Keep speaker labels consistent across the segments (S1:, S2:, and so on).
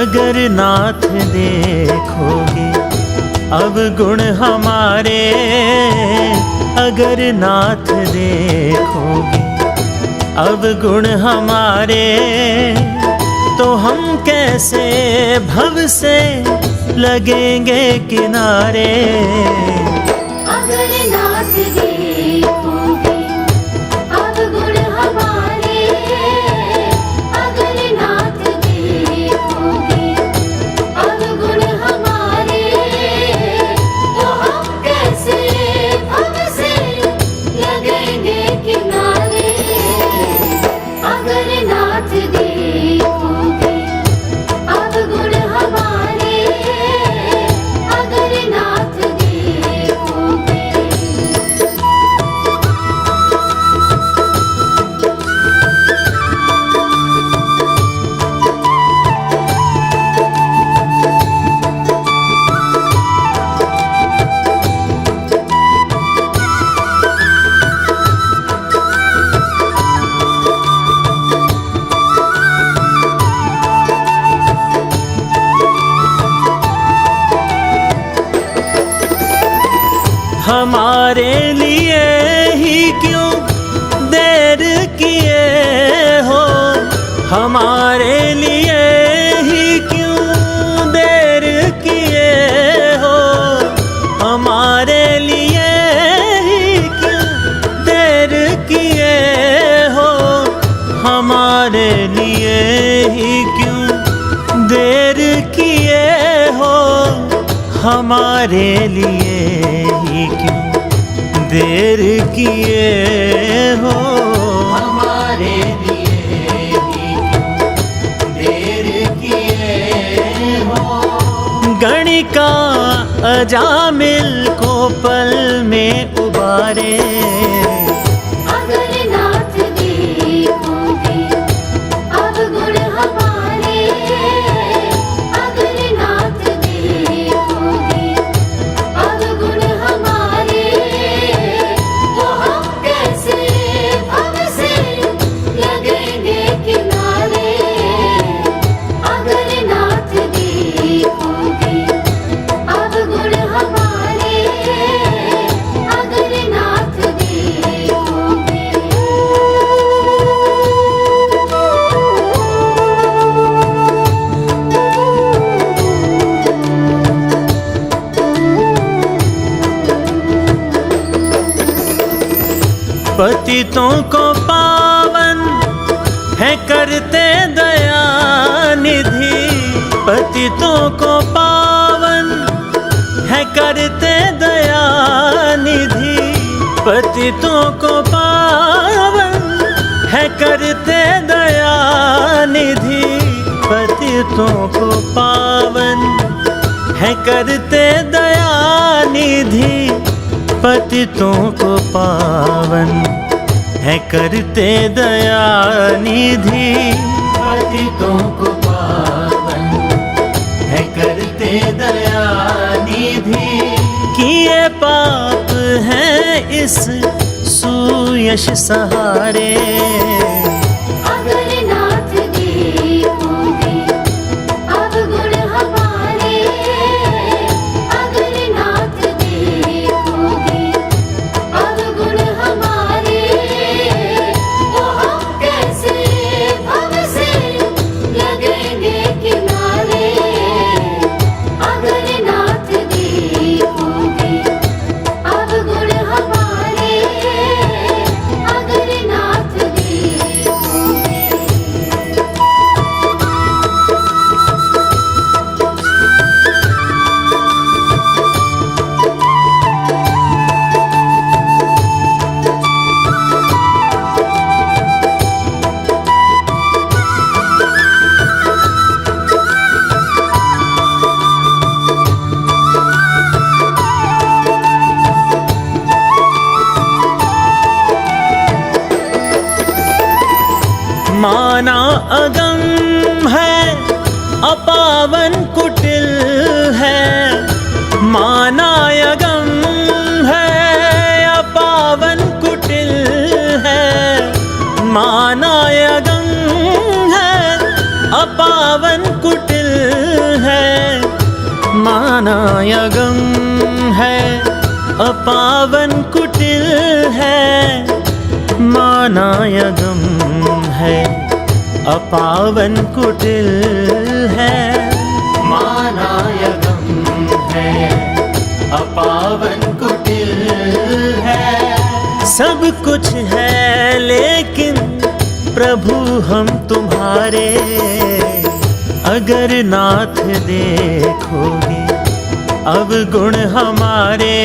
S1: अगर नाथ देखोगे अवगुण हमारे, अगर नाथ देखोगे अवगुण हमारे, तो हम कैसे भव से लगेंगे किनारे।
S2: अगर नाथ देखोगे अवगुण हमारे, अगर नाथ देखोगे अवगुण हमारे, तो हम कैसे भव से लगेंगे किनारे। अगर नाथ देखोगे अवगुण हमारे, अगर नाथ देखोगे।
S1: हमारे लिए ही क्यों देर किए हो, हमारे लिए ही क्यों देर किए हो, हमारे लिए ही क्यों देर किए हो, हमारे लिए ही क्यों देर किए हो, हमारे लिए ही क्यों देर किए हो, हमारे लिए ही क्यों देर किए हो। गणिका अजामिल को पल में उबारे।
S2: अगर नाथ देखोगे अवगुण हमारे, अगर नाथ देखोगे अवगुण हमारे, तो हम कैसे भव से लगेंगे किनारे। अगर नाथ देखोगे अवगुण हमारे, अगर नाथ देखोगे।
S1: पतितों को पावन है करते दया निधि, पतितों को पावन है करते दया निधि, पतितों को पावन है करते दया निधि, पतितों को पावन है करते दया निधि, पतितों को पावन है करते दया निधि, पतितों को पावन है करते दया निधि। किए पाप हैं इस सुयश सहारे।
S2: अगर नाथ देखोगे अवगुण हमारे, अगर नाथ देखोगे अवगुण हमारे, तो हम कैसे भव से लगेंगे किनारे। अगर नाथ देखोगे अवगुण हमारे, अगर नाथ देखोगे।
S1: माना अगम है अपावन कुटिल है, माना अगम है अपावन कुटिल है, माना अगम है अपावन कुटिल मानायगम है अपावन कुटिल है, मानायगम है अपावन कुटिल है, मानायगम है अपावन कुटिल है। सब कुछ है लेकिन प्रभु हम तुम्हारे, अगर नाथ देखोगे अवगुण हमारे,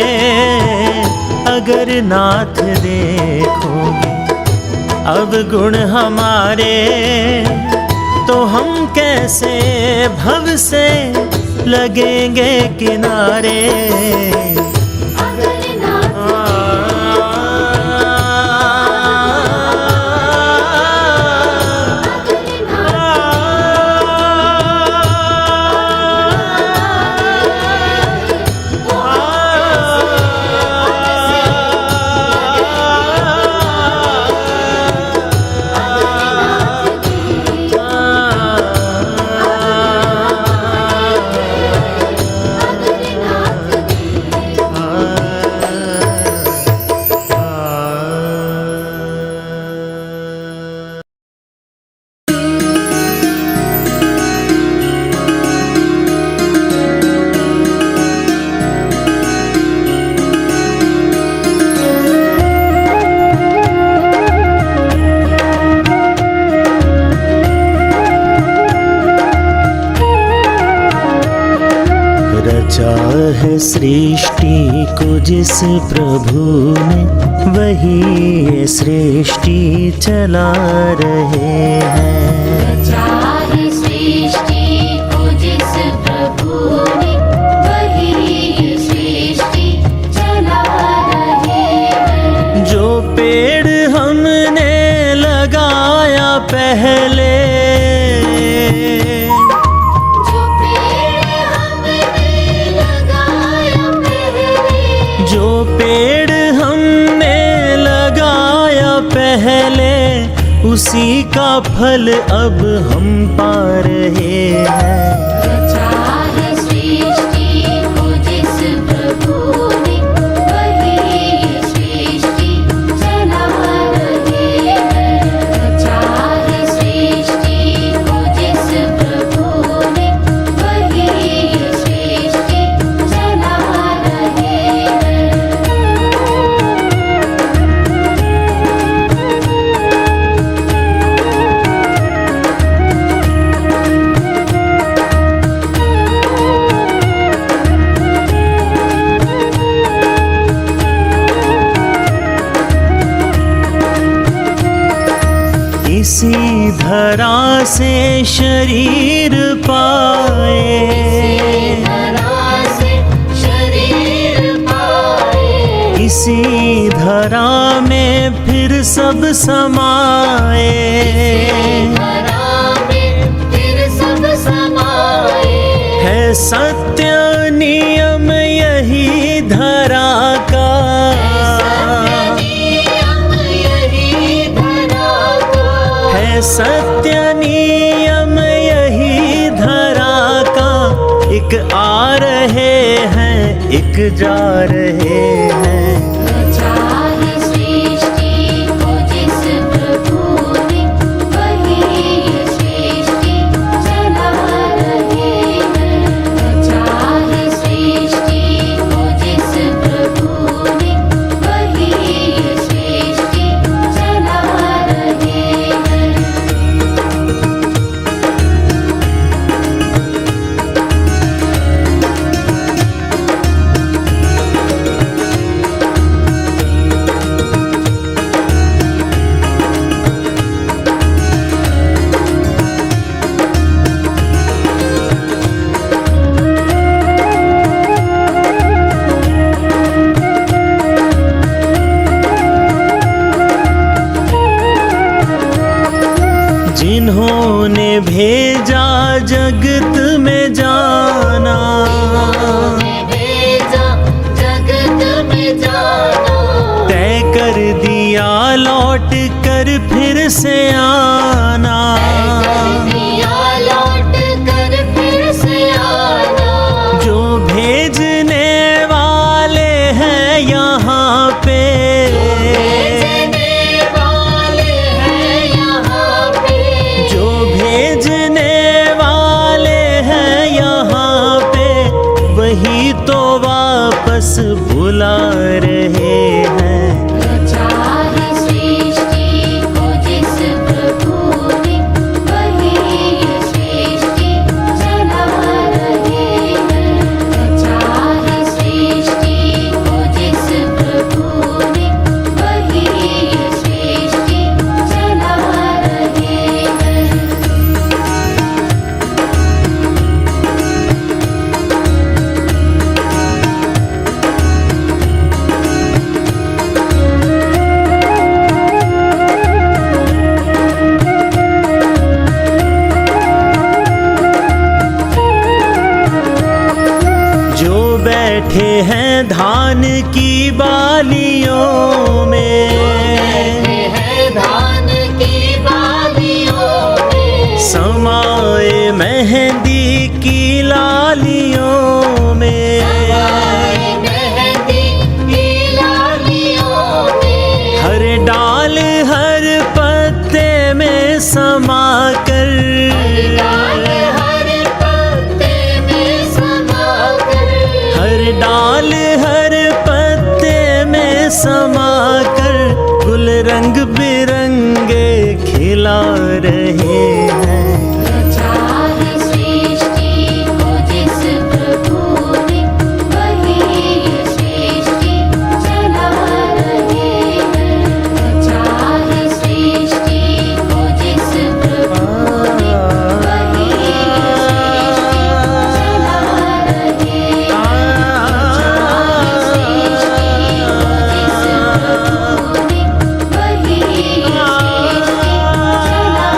S1: अगर नाथ देखोगे अवगुण हमारे, तो हम कैसे भव से लगेंगे किनारे। रचा है सृष्टि को जिस प्रभु ने, वही ये सृष्टि चला रहे हैं।
S2: रचा है सृष्टि को जिस प्रभु ने, वही ये सृष्टि चला रहे हैं।
S1: जो पेड़ हमने लगाया पहले, पेड़ हमने लगाया पहले, उसी का फल अब हम पा रहे हैं।
S2: रचा है सृष्टि को जिस प्रभु ने, वही ये सृष्टि चला रहे हैं। रचा है सृष्टि को जिस प्रभु ने, वही ये सृष्टि चला रहे हैं।
S1: इसी धरा से शरीर पाए, इसी धरा में फिर सब समाए, है सत्य नियम यही धरा का, सत्य नियम यही धरा का। एक आ रहे हैं एक जा रहे हैं।
S2: रचा है सृष्टि को जिस प्रभु ने, वही ये सृष्टि चला रहे हैं। रचा है सृष्टि को जिस प्रभु ने, वही ये सृष्टि चला रहे हैं।
S1: जिन्होंने भेजा जगत में जाना, तय कर दिया लौट कर फिर से आना। जो भेजा धान की बालियों में,
S2: है धान की बालियों में,
S1: समाए मेहंदी की लालियों में,
S2: मेहंदी की लालियों में,
S1: हर डाल हर पत्ते में समा कर,
S2: डाल हर पत्ते में समा कर,
S1: हर डाल हर पत्ते में समा कर गुल रंग बिरंगे खिला रहे हैं।
S2: रचा है सृष्टि को जिस प्रभु ने, वही ये सृष्टि चला रहे हैं। रचा है सृष्टि को जिस प्रभु ने, वही ये सृष्टि चला रहे हैं। रचा है सृष्टि को जिस प्रभु ने, वही ये सृष्टि चला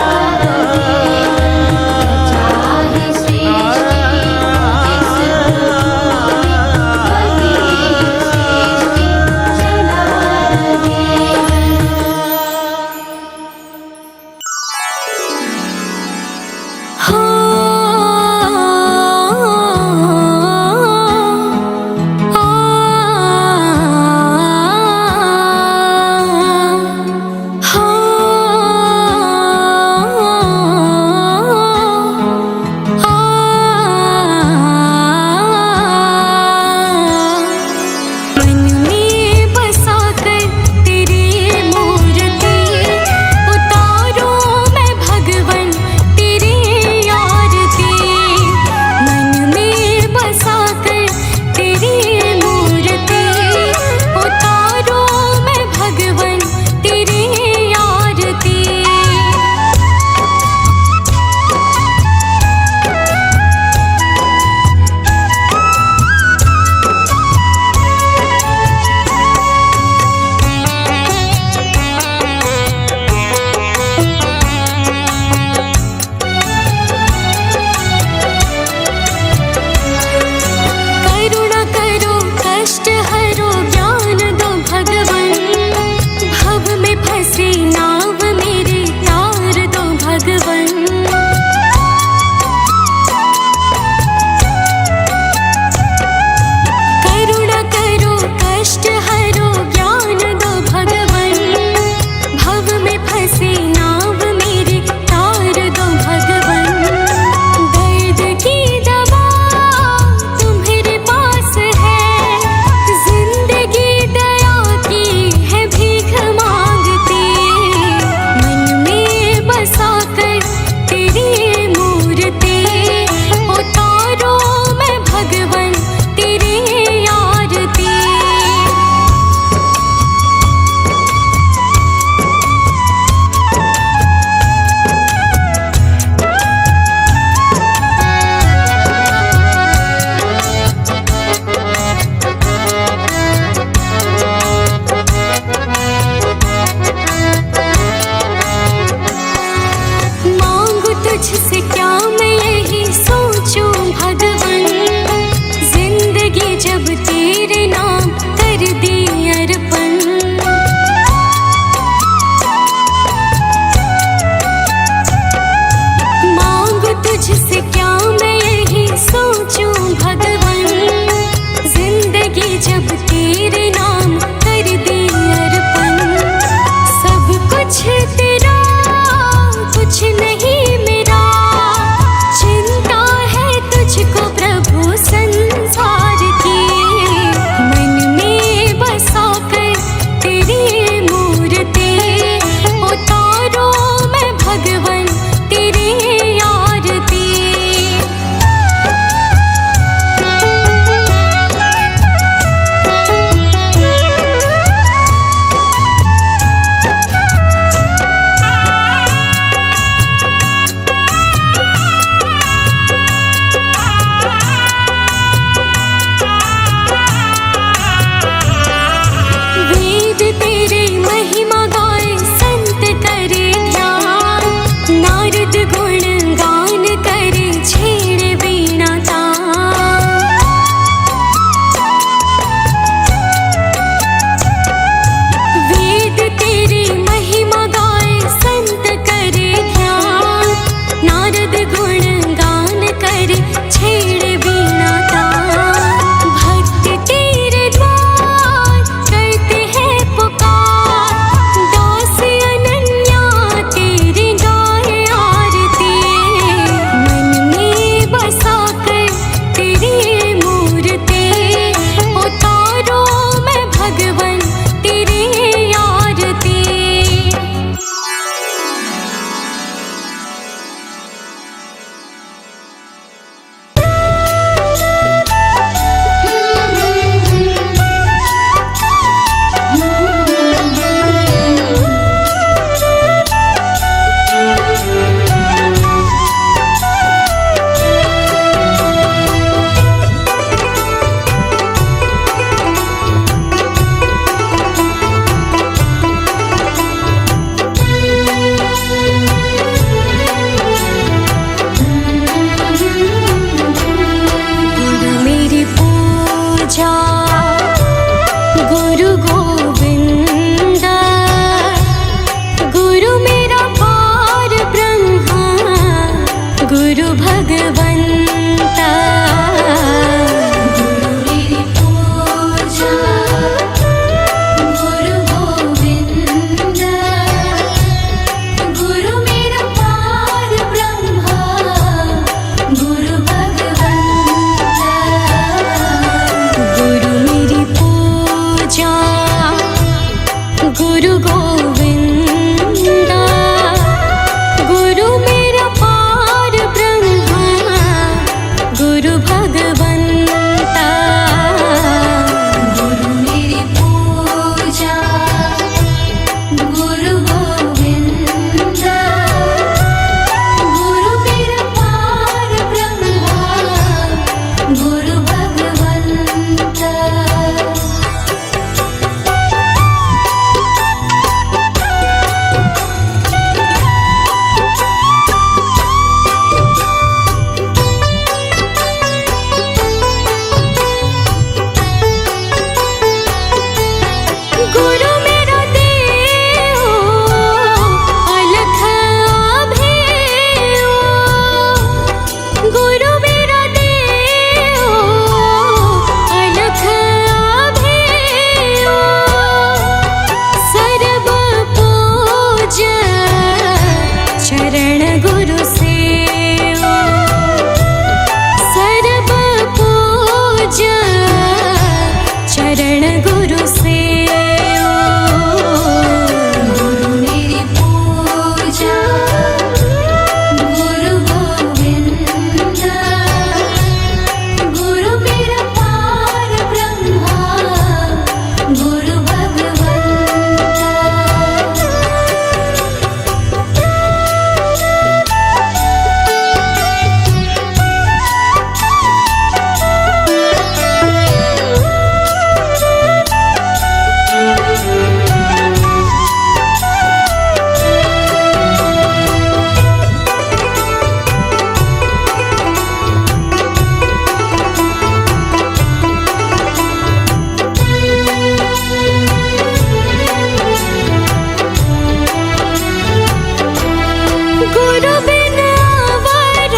S2: गुरु बिन अवर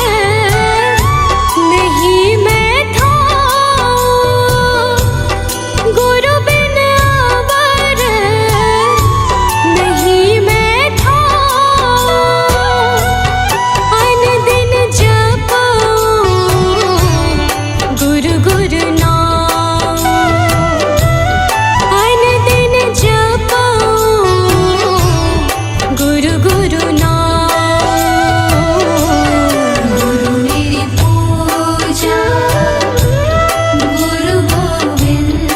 S2: नहीं मैं थाऊं, गुरु बिन अवर नहीं मैं थाऊं। अन दिन जपूं गुरु गुरु नाम, अन दिन जपूं गुरु गुरु नाम। गुरु मेरी पूजा गुरु गोविंद,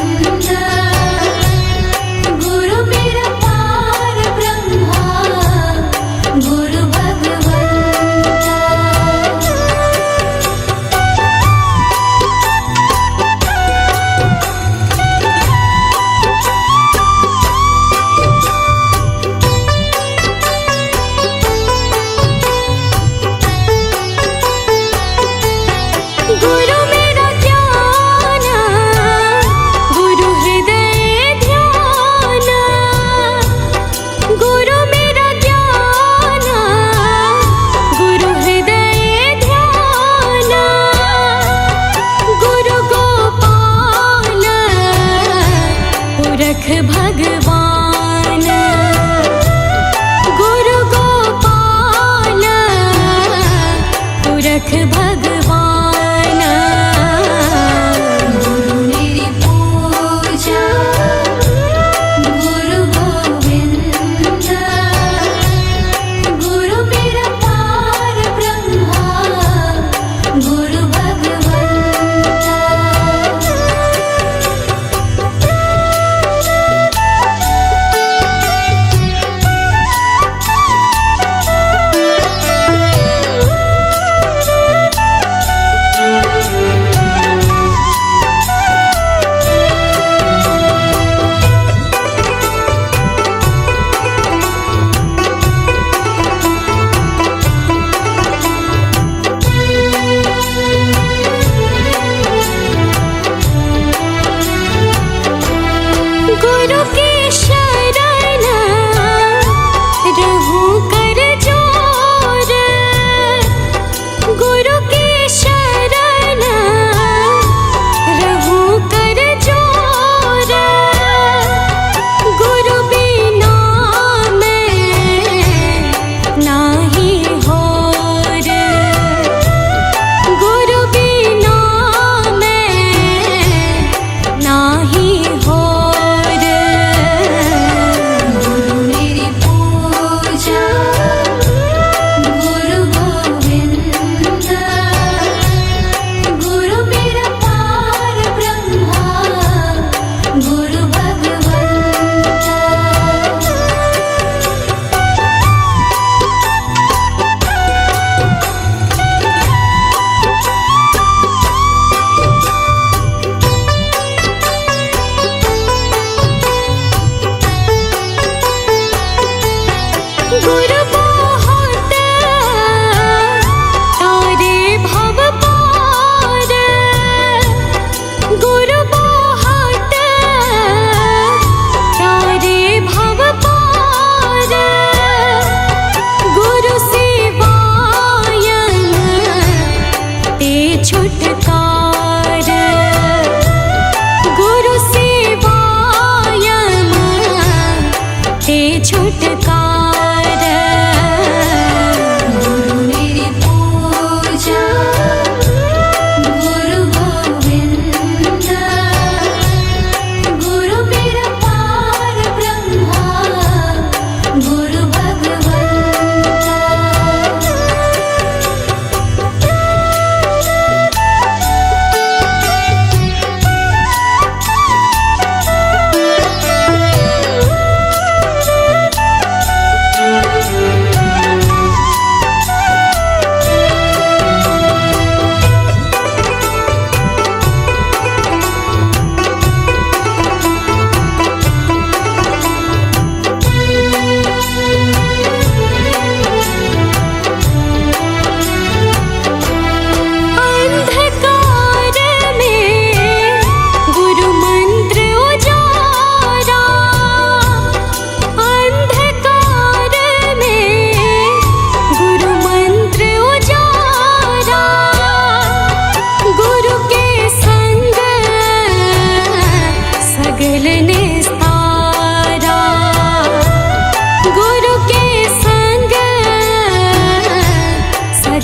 S2: गुरु मेरा पार ब्रह्मा गुरु भगवंता। गुरु मेरा ज्ञान गुरु हृदय ध्यान, गुरु मेरा ज्ञान गुरु हृदय ध्यान। गुरु गोपाल पुरख भगवान, गुरु गोपाल पुरख भगवान। गुरु मेरी पूजा गुरु गोविंद, गुरु मेरा पार ब्रह्मा गुरु भगवंता।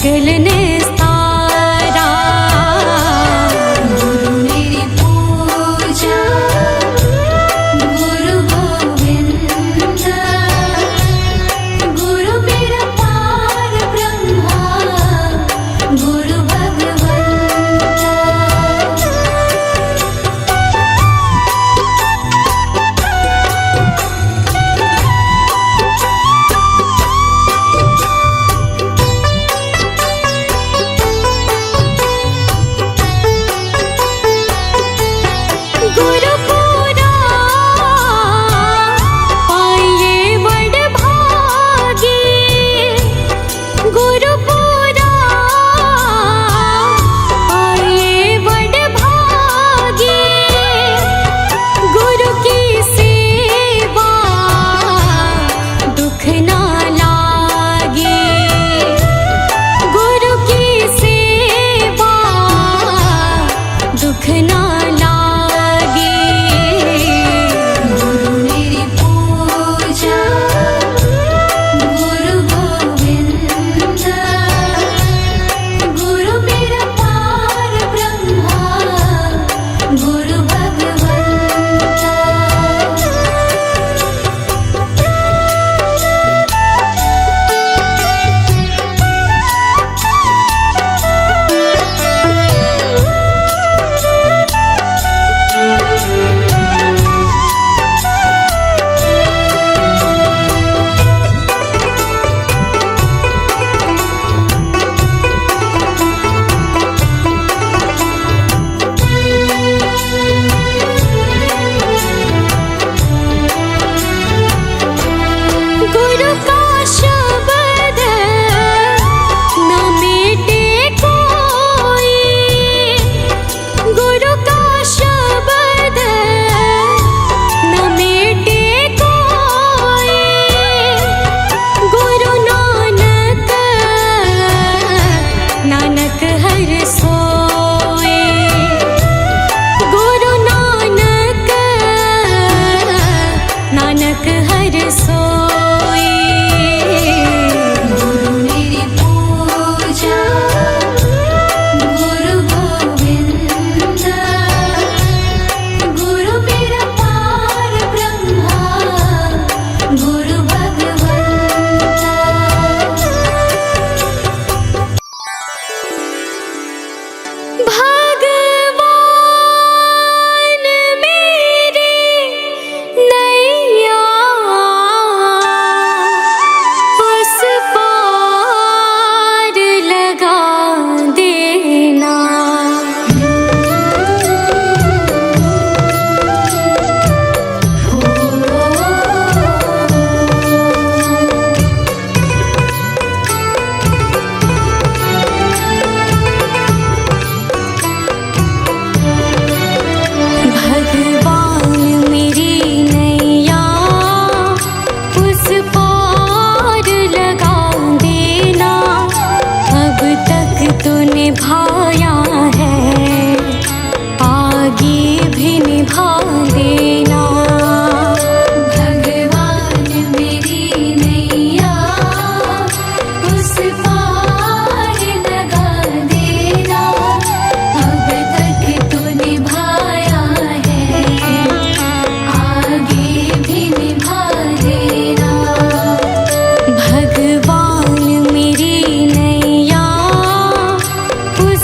S2: सकल निस्तारा। गुरु मेरी पूजा गुरु गोविंद, गुरु मेरा पार ब्रह्मा गुरु भगवंता। गुरु पूरा पाइए बड़ भागी, गुरु पूरा पाइए बड़ भागी। गुरु की सेवा दुख ना लागे, गुरु की सेवा दुख ना लागे। गुरु मेरी पूजा गुरु गोविंद, गुरु मेरा पार ब्रह्मा गुरु भगवंता। गुरु का शब्द न मिटे कोई, गुरु का शब्द न मिटे कोई। गुरु नानक नानक हर सोए, गुरु नानक नानक हर सोए। गुरु मेरी पूजा गुरु गोविंद, गुरु मेरा पार ब्रह्मा गुरु भगवंता। भगवान मेरी नैया उस पार लगा देना। भगवान मेरी नैया उस पार लगा देना। अब तक तो निभाया है, आगे भी निभा देना। भगवान मेरी नैया उस पार लगा देना। अब तक तो निभाया है, आगे भी निभा देना। भगवान मेरी नैया उस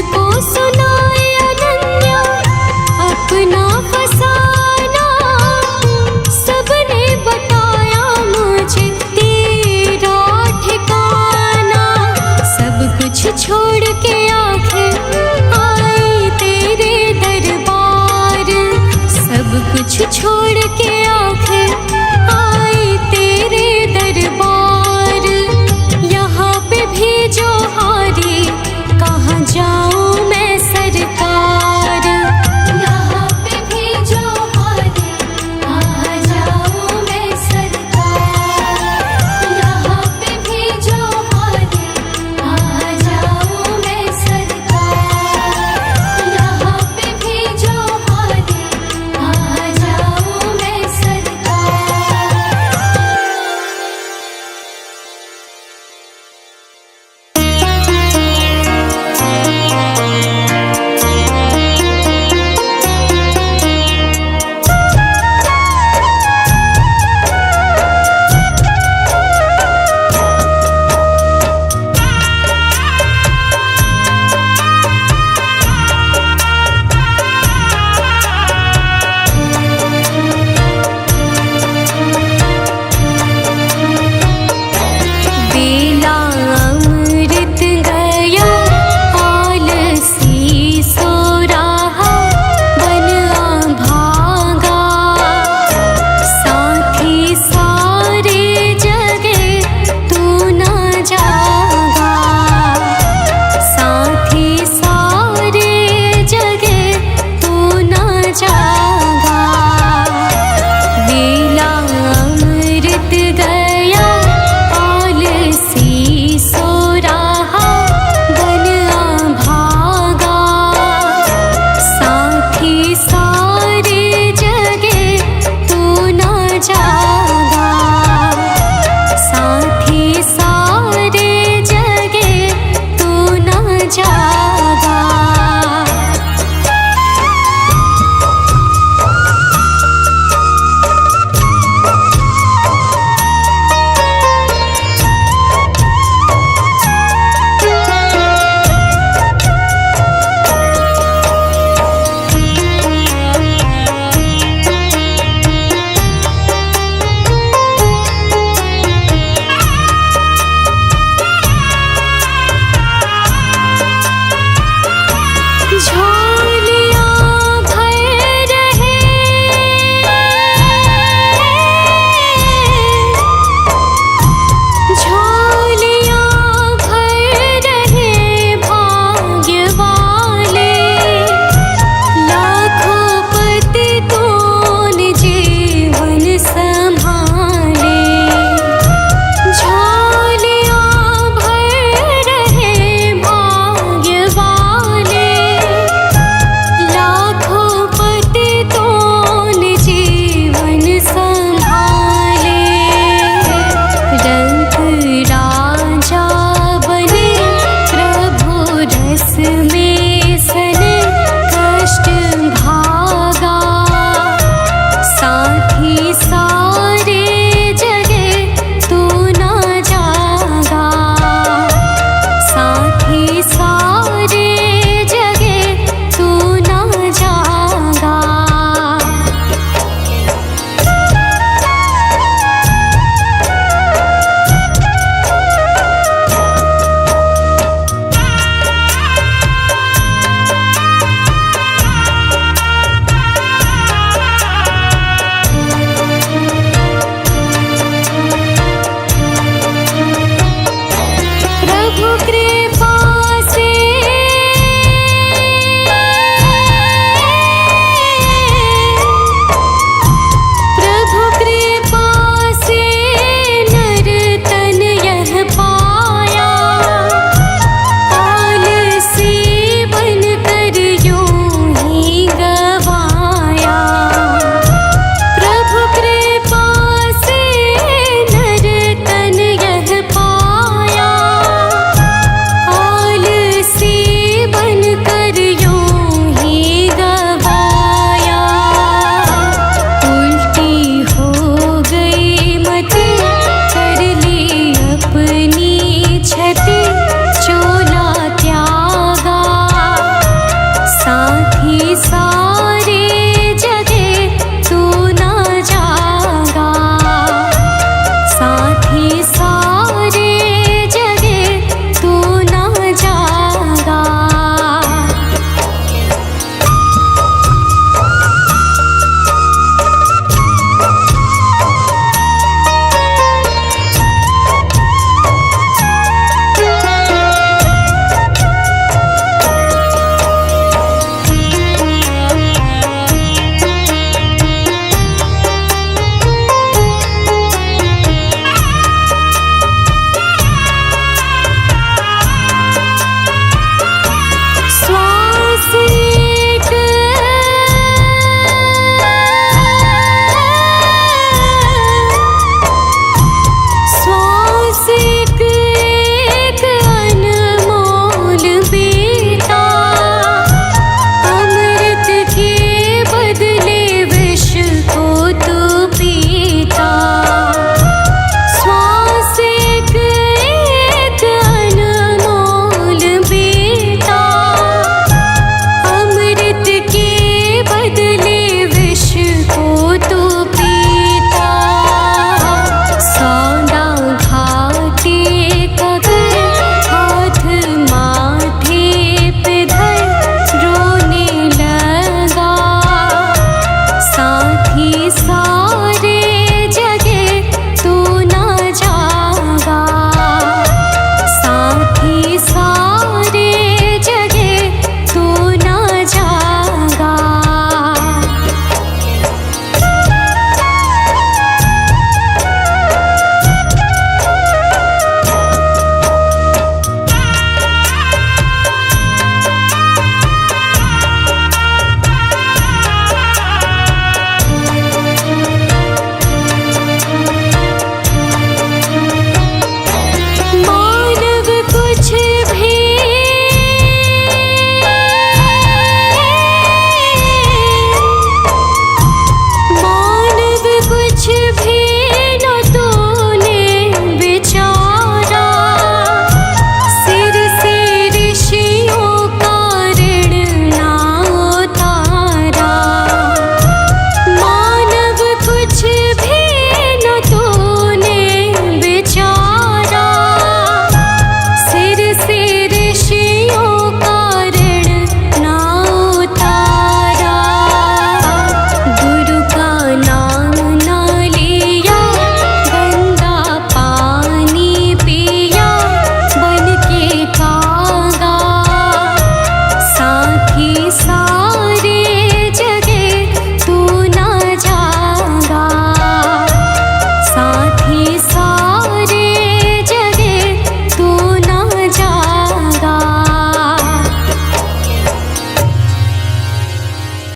S2: मुझको सुनाए अनन्या अपना फसाना, सबने बताया मुझे तेरा ठिकाना। सब कुछ छोड़ के आखिर आई तेरे दरबार, सब कुछ छोड़ के आखिर आई तेरे दरबार। यहाँ पे भी जो हारी कहाँ जाऊँ मैं सरकार, यहाँ पे भी जो हारी कहाँ जाऊँ मैं सरकार, यहाँ पे भी जो हारी कहाँ जाऊँ मैं सरकार, यहाँ पे भी जो हारी कहाँ जाऊँ मैं सरकार। बेला अमृत गया आलसी सो रहा, बन भागा साथी सारे जगे तू न जागा, साथी सारे जगे तू न जागा। बेला अमृत गया आलसी सो रहा, बन भागा साथी सारे जगे तू न जागा, साथी सारे जगे तू न जागा। झोंका